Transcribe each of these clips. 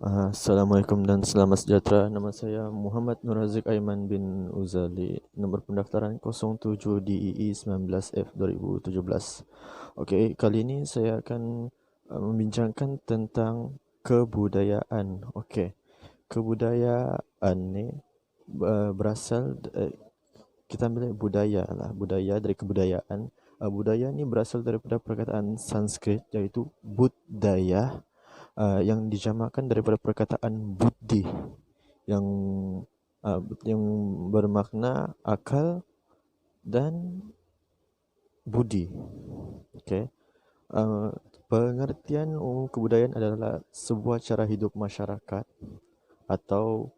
Assalamualaikum dan selamat sejahtera. Nama saya Muhammad Nur Haziq Aiman bin Uzali. Nombor pendaftaran 07 DEE 19F 2017. Okey, kali ini saya akan membincangkan tentang kebudayaan. Okey, kebudayaan ni berasal kita ambil budaya lah, budaya dari kebudayaan. Budaya ni berasal daripada perkataan Sanskrit iaitu budaya, yang dijamakkan daripada perkataan buddhi yang yang bermakna akal dan budi. Okey. Uh, Pengertian umum kebudayaan adalah sebuah cara hidup masyarakat atau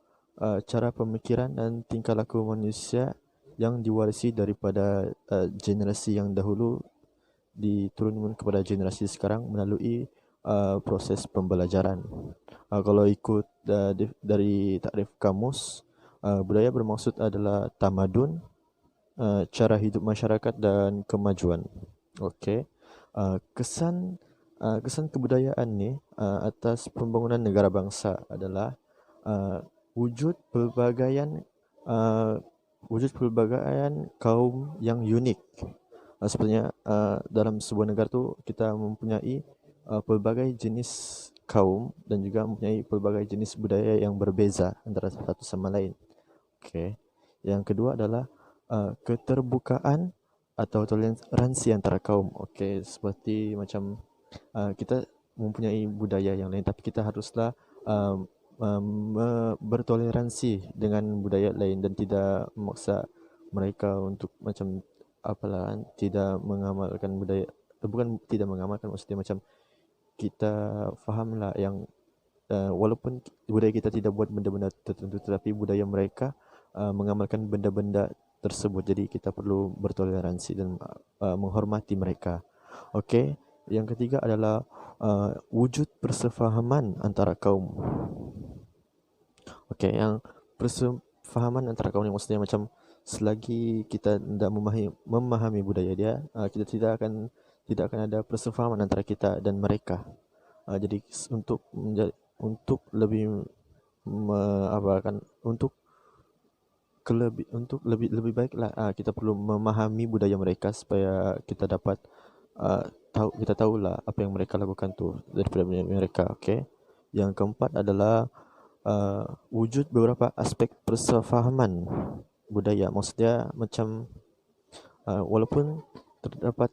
cara pemikiran dan tingkah laku manusia yang diwarisi daripada generasi yang dahulu diturunkan kepada generasi sekarang melalui proses pembelajaran. Kalau ikut dari takrif kamus, budaya bermaksud adalah tamadun, cara hidup masyarakat dan kemajuan. Okey. Kesan kesan kebudayaan ni atas pembangunan negara bangsa adalah uh, wujud pelbagaian uh, wujud pelbagaian kaum yang unik. Sebenarnya dalam sebuah negara tu kita mempunyai pelbagai jenis kaum dan juga mempunyai pelbagai jenis budaya yang berbeza antara satu sama lain. Okey. Yang kedua adalah keterbukaan atau toleransi antara kaum. Okey, seperti macam kita mempunyai budaya yang lain tapi kita haruslah uh, bertoleransi dengan budaya lain dan tidak memaksa mereka untuk macam apalah kan, tidak mengamalkan budaya, bukan tidak mengamalkan, maksudnya macam kita fahamlah yang walaupun budaya kita tidak buat benda-benda tertentu tetapi budaya mereka mengamalkan benda-benda tersebut, jadi kita perlu bertoleransi dan menghormati mereka. Okey, yang ketiga adalah wujud persefahaman antara kaum. Okey, yang persefahaman antara kaum ni maksudnya macam selagi kita tidak memahami budaya dia, kita tidak akan ada persefahaman antara kita dan mereka. Jadi untuk lebih apa kan, untuk lebih baiklah kita perlu memahami budaya mereka supaya kita dapat kita tahulah apa yang mereka lakukan tu daripada mereka. Okey. Yang keempat adalah wujud beberapa aspek persefahaman budaya. Maksudnya macam walaupun terdapat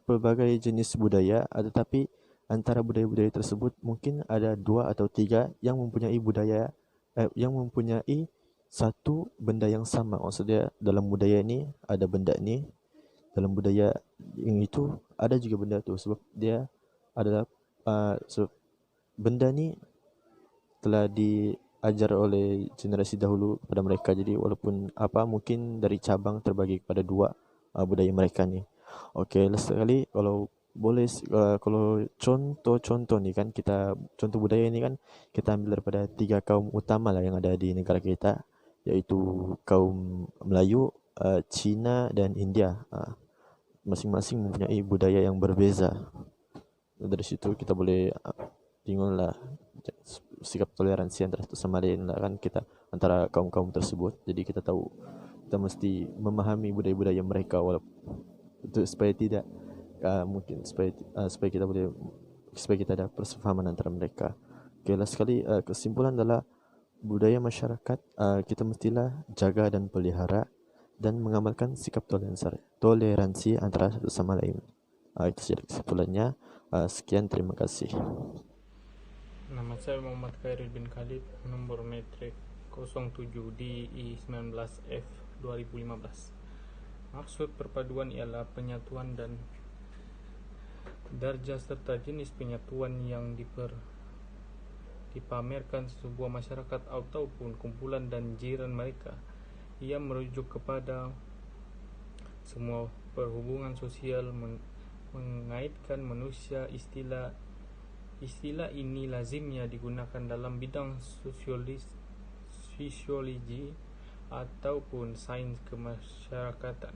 berbagai jenis budaya, tetapi antara budaya-budaya tersebut mungkin ada dua atau tiga yang mempunyai budaya yang mempunyai satu benda yang sama. Maksudnya dalam budaya ni ada benda ni, dalam budaya yang itu ada juga benda tu, sebab dia adalah sebab benda ni telah diajar oleh generasi dahulu kepada mereka. Jadi walaupun apa, mungkin dari cabang terbagi kepada dua budaya mereka ni. Okey, last sekali kalau boleh kalau contoh-contoh ni kan, contoh budaya ni kan kita ambil daripada tiga kaum utama lah yang ada di negara kita, iaitu kaum Melayu, Cina dan India. Masing-masing mempunyai budaya yang berbeza. Dari situ kita boleh tengoklah sikap toleransi antara satu sama lain lah kan, kita antara kaum-kaum tersebut. Jadi kita tahu kita mesti memahami budaya-budaya mereka walaupun untuk supaya tidak mungkin supaya kita boleh supaya kita ada persefahaman antara mereka. Okay, last sekali kesimpulan adalah budaya masyarakat kita mestilah jaga dan pelihara dan mengamalkan sikap toleransi antara satu sama lain. Itu saja kesimpulannya. Sekian, terima kasih. Nama saya Muhammad Khairil bin Khalid, nomor metrik 07 DI 19F 2015. Maksud perpaduan ialah penyatuan dan darjah serta jenis penyatuan yang dipamerkan sebuah masyarakat ataupun kumpulan dan jiran mereka. Ia merujuk kepada semua perhubungan sosial mengaitkan manusia. Istilah ini lazimnya digunakan dalam bidang sosiologi ataupun sains kemasyarakatan.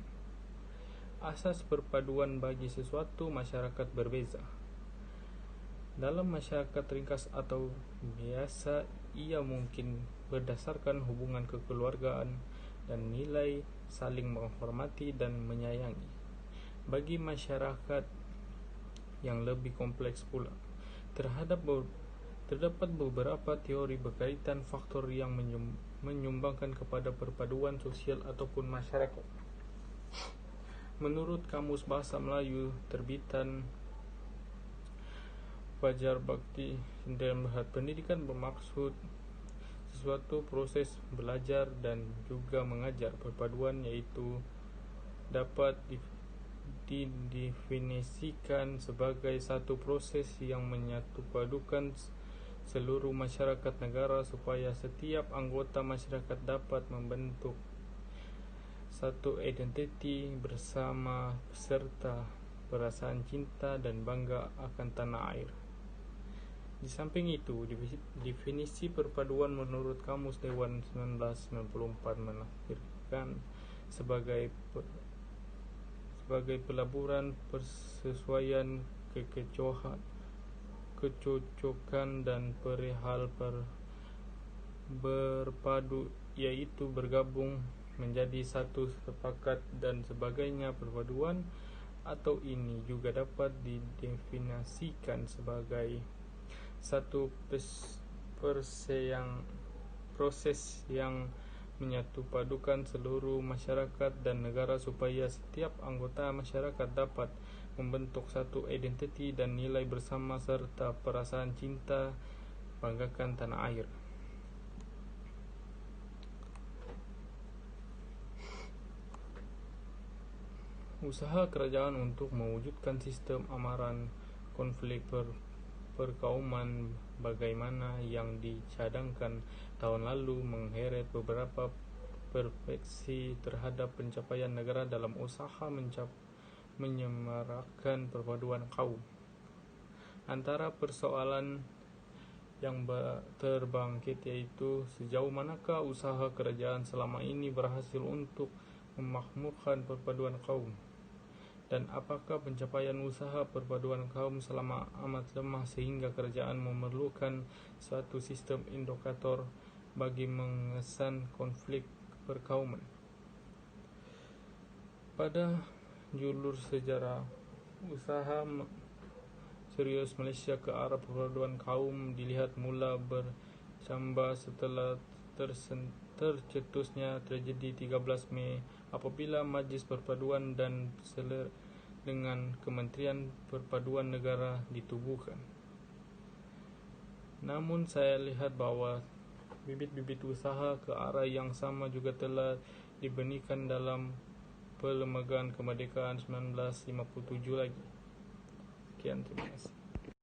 Asas perpaduan bagi sesuatu masyarakat berbeza. Dalam masyarakat ringkas atau biasa, ia mungkin berdasarkan hubungan kekeluargaan dan nilai saling menghormati dan menyayangi. Bagi masyarakat yang lebih kompleks pula, terdapat beberapa teori berkaitan faktor yang menyumbangkan kepada perpaduan sosial ataupun masyarakat. Menurut Kamus Bahasa Melayu terbitan Fajar Bakti dan Berhad, pendidikan bermaksud sesuatu proses belajar dan juga mengajar. Perpaduan yaitu dapat didefinisikan sebagai satu proses yang menyatupadukan seluruh masyarakat negara supaya setiap anggota masyarakat dapat membentuk satu identiti bersama serta perasaan cinta dan bangga akan tanah air. Di samping itu, definisi perpaduan menurut Kamus Dewan 1994 menafsirkan sebagai pelaburan persesuaian, kecocokan dan perihal berpadu, yaitu bergabung menjadi satu, sepakat dan sebagainya. Perpaduan atau ini juga dapat didefinisikan sebagai satu proses yang menyatupadukan seluruh masyarakat dan negara supaya setiap anggota masyarakat dapat membentuk satu identiti dan nilai bersama serta perasaan cinta banggakan tanah air. Usaha kerajaan untuk mewujudkan sistem amaran konflik perkauman bagaimana yang dicadangkan tahun lalu mengheret beberapa perspektif terhadap pencapaian negara dalam usaha menyemarakkan perpaduan kaum. Antara persoalan yang terbangkit yaitu sejauh manakah usaha kerajaan selama ini berhasil untuk memakmurkan perpaduan kaum, dan apakah pencapaian usaha perpaduan kaum selama amat lemah sehingga kerajaan memerlukan suatu sistem indikator bagi mengesan konflik perkauman. Pada julur sejarah, usaha serius Malaysia ke arah perpaduan kaum dilihat mula bercambah setelah tercetusnya tragedi 13 Mei apabila Majlis Perpaduan dan dengan Kementerian Perpaduan Negara ditubuhkan. Namun saya lihat bahawa bibit-bibit usaha ke arah yang sama juga telah dibenihkan dalam Perlembagaan Kemerdekaan 1957 lagi. Sekian, terima kasih.